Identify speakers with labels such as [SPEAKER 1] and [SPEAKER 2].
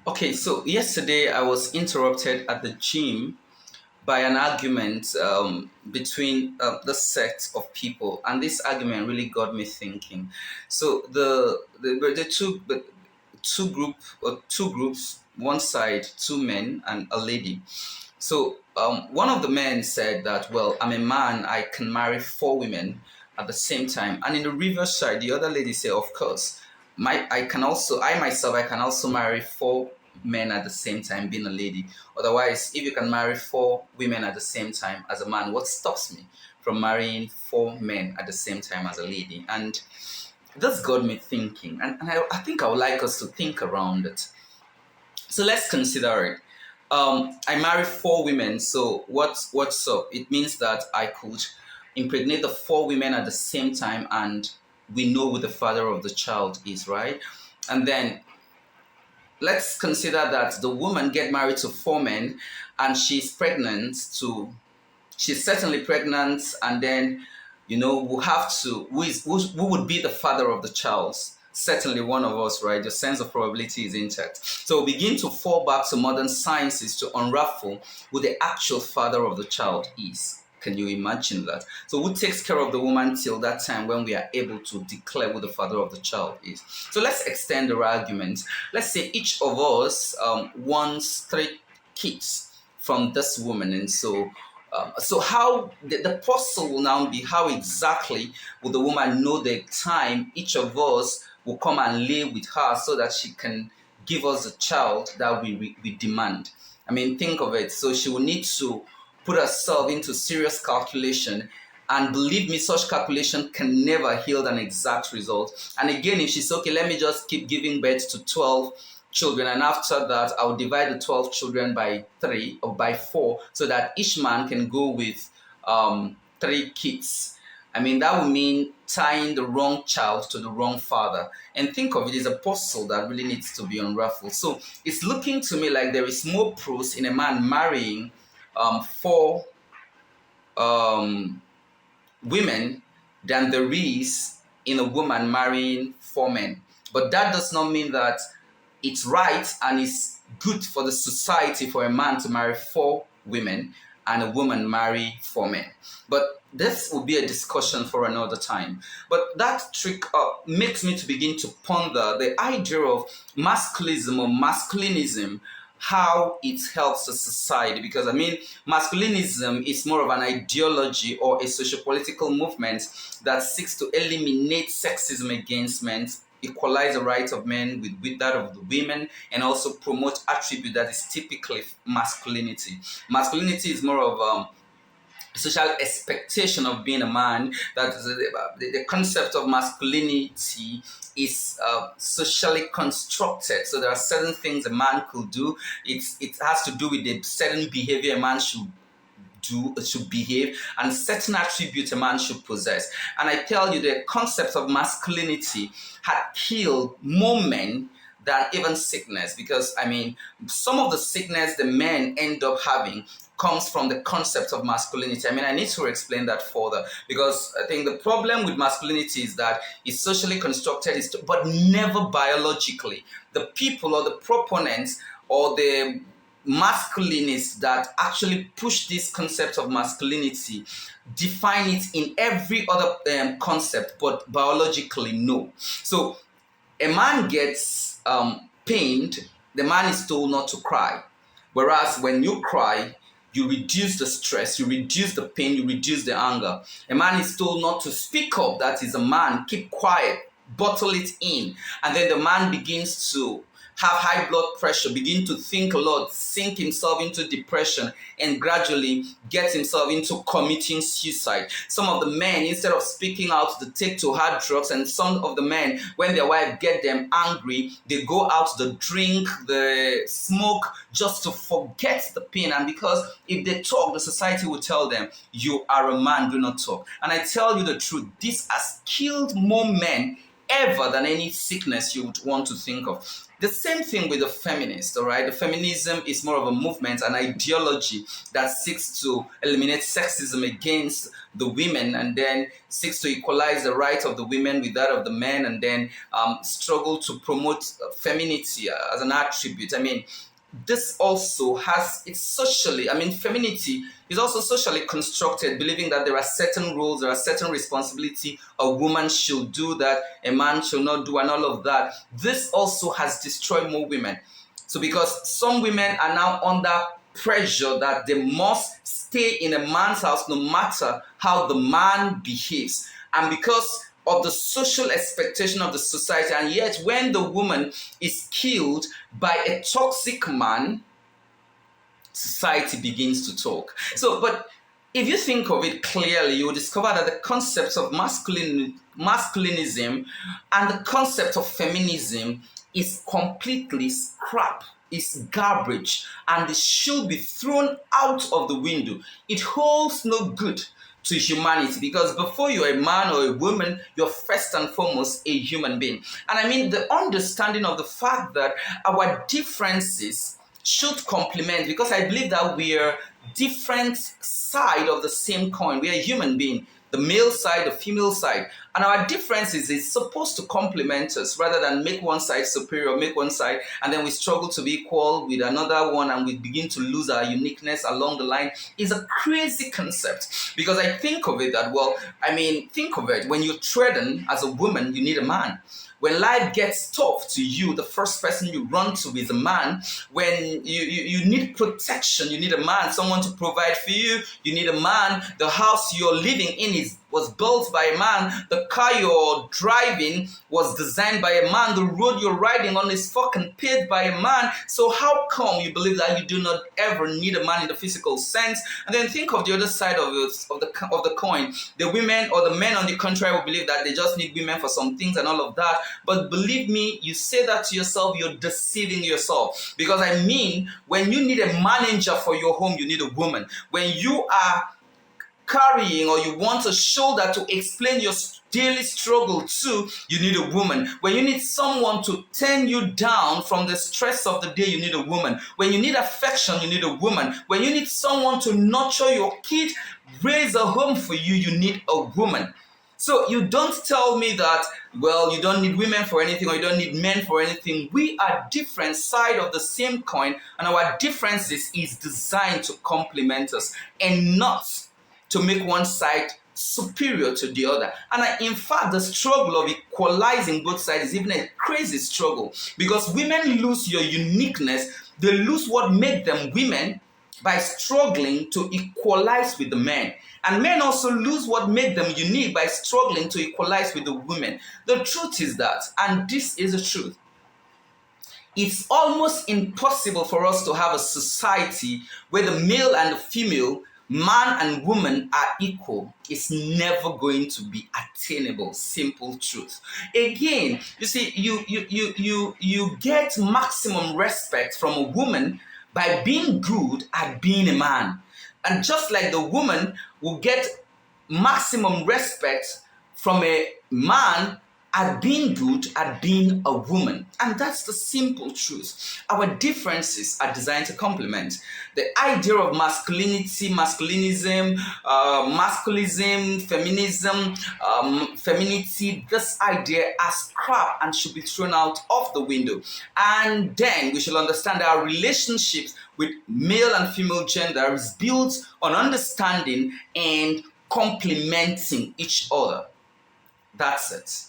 [SPEAKER 1] Okay, so yesterday I was interrupted at the gym by an argument between the set of people, and this argument really got me thinking. So the two groups, one side, two men and a lady. So one of the men said that, well, I'm a man, I can marry four women at the same time. And in the reverse side, the other lady said, of course, I myself, I can also marry four men at the same time, being a lady. Otherwise, if you can marry four women at the same time as a man, what stops me from marrying four men at the same time as a lady? And this got me thinking, and I think I would like us to think around it. So let's consider it. I married four women. So what's up? It means that I could impregnate the four women at the same time, and we know who the father of the child is, right? And then let's consider that the woman get married to four men, and she's certainly pregnant, and then we'll have to who would be the father of the child? Certainly one of us, right? Your sense of probability is intact. So begin to fall back to modern sciences to unravel who the actual father of the child is. Can you imagine that? So who takes care of the woman till that time when we are able to declare who the father of the child is? So let's extend the argument. Let's say each of us wants three kids from this woman, and so how the puzzle will now be, how exactly will the woman know the time each of us will come and lay with her so that she can give us a child that we demand? I mean, think of it. So she will need to put herself into serious calculation, and believe me, such calculation can never yield an exact result. And again, if she's okay, let me just keep giving birth to 12 children, and after that I'll divide the 12 children by 3 or by 4 so that each man can go with 3 kids. I mean, that would mean tying the wrong child to the wrong father. And think of it as a puzzle that really needs to be unraveled. So it's looking to me like there is more pros in a man marrying 4 women than there is in a woman marrying 4 men. But that does not mean that it's right and it's good for the society for a man to marry 4 women and a woman marry 4 men. But this will be a discussion for another time. But that trick makes me to begin to ponder the idea of masculinism or masculinism, how it helps the society. Because I mean, masculinism is more of an ideology or a socio-political movement that seeks to eliminate sexism against men, equalize the rights of men with that of the women, and also promote attribute that is typically masculinity. Masculinity is more of social expectation of being a man. That the concept of masculinity is socially constructed. So there are certain things a man could do. It has to do with the certain behavior a man should behave, and certain attributes a man should possess. And I tell you, the concept of masculinity had killed more men than even sickness, because I mean, some of the sickness the men end up having comes from the concept of masculinity. I mean, I need to explain that further, because I think the problem with masculinity is that it's socially constructed, but never biologically. The people or the proponents or the masculinists that actually push this concept of masculinity define it in every other concept, but biologically no. So a man gets pained, the man is told not to cry. Whereas when you cry, you reduce the stress, you reduce the pain, you reduce the anger. A man is told not to speak up, that is a man, keep quiet, bottle it in. And then the man begins to have high blood pressure, begin to think a lot, sink himself into depression, and gradually get himself into committing suicide. Some of the men, instead of speaking out, they take to hard drugs, and some of the men, when their wife get them angry, they go out, they drink, they smoke, just to forget the pain. And because if they talk, the society will tell them, you are a man, do not talk. And I tell you the truth, this has killed more men ever than any sickness you would want to think of. The same thing with the feminist, all right? The feminism is more of a movement, an ideology that seeks to eliminate sexism against the women, and then seeks to equalize the rights of the women with that of the men, and then struggle to promote femininity as an attribute. I mean, this also has, it's socially, I mean, femininity is also socially constructed, believing that there are certain rules, there are certain responsibility a woman should do that a man should not do, and all of that. This also has destroyed more women. So because some women are now under pressure that they must stay in a man's house no matter how the man behaves, and because of the social expectation of the society, and yet when the woman is killed by a toxic man, society begins to talk. So, but if you think of it clearly, you will discover that the concepts of masculinism and the concept of feminism is completely scrap. It's garbage, and it should be thrown out of the window. It holds no good to humanity, because before you're a man or a woman, you're first and foremost a human being. And I mean, the understanding of the fact that our differences should complement, because I believe that we are different side of the same coin. We are a human being, the male side, the female side, and our differences is supposed to complement us rather than make one side superior, make one side, and then we struggle to be equal with another one, and we begin to lose our uniqueness along the line. Is a crazy concept, because I think of it that, well, I mean, think of it, when you're threatened as a woman, you need a man. When life gets tough to you, the first person you run to is a man. When you need protection, you need a man, someone to provide for you. You need a man. The house you're living in was built by a man. The car you're driving was designed by a man. The road you're riding on is fucking paved by a man. So how come you believe that you do not ever need a man in the physical sense? And then think of the other side of the coin. The women or the men on the contrary will believe that they just need women for some things and all of that. But believe me, you say that to yourself, you're deceiving yourself. Because I mean, when you need a manager for your home, you need a woman. When you are carrying or you want a shoulder to explain your daily struggle to, you need a woman. When you need someone to turn you down from the stress of the day, you need a woman. When you need affection, you need a woman. When you need someone to nurture your kid, raise a home for you, you need a woman. So you don't tell me that, well, you don't need women for anything or you don't need men for anything. We are different sides of the same coin, and our differences is designed to complement us and not to make one side superior to the other. And in fact, the struggle of equalizing both sides is even a crazy struggle, because women lose your uniqueness. They lose what made them women by struggling to equalize with the men. And men also lose what made them unique by struggling to equalize with the women. The truth is that, and this is the truth, it's almost impossible for us to have a society where the male and the female, man and woman are equal. It's never going to be attainable. Simple truth. Again, you see, you get maximum respect from a woman by being good at being a man. And just like the woman will get maximum respect from a man at being good at being a woman. And that's the simple truth. Our differences are designed to complement. The idea of masculinity, masculinism, masculism, feminism, femininity, this idea as crap and should be thrown out of the window. And then we should understand that our relationships with male and female gender is built on understanding and complementing each other. That's it.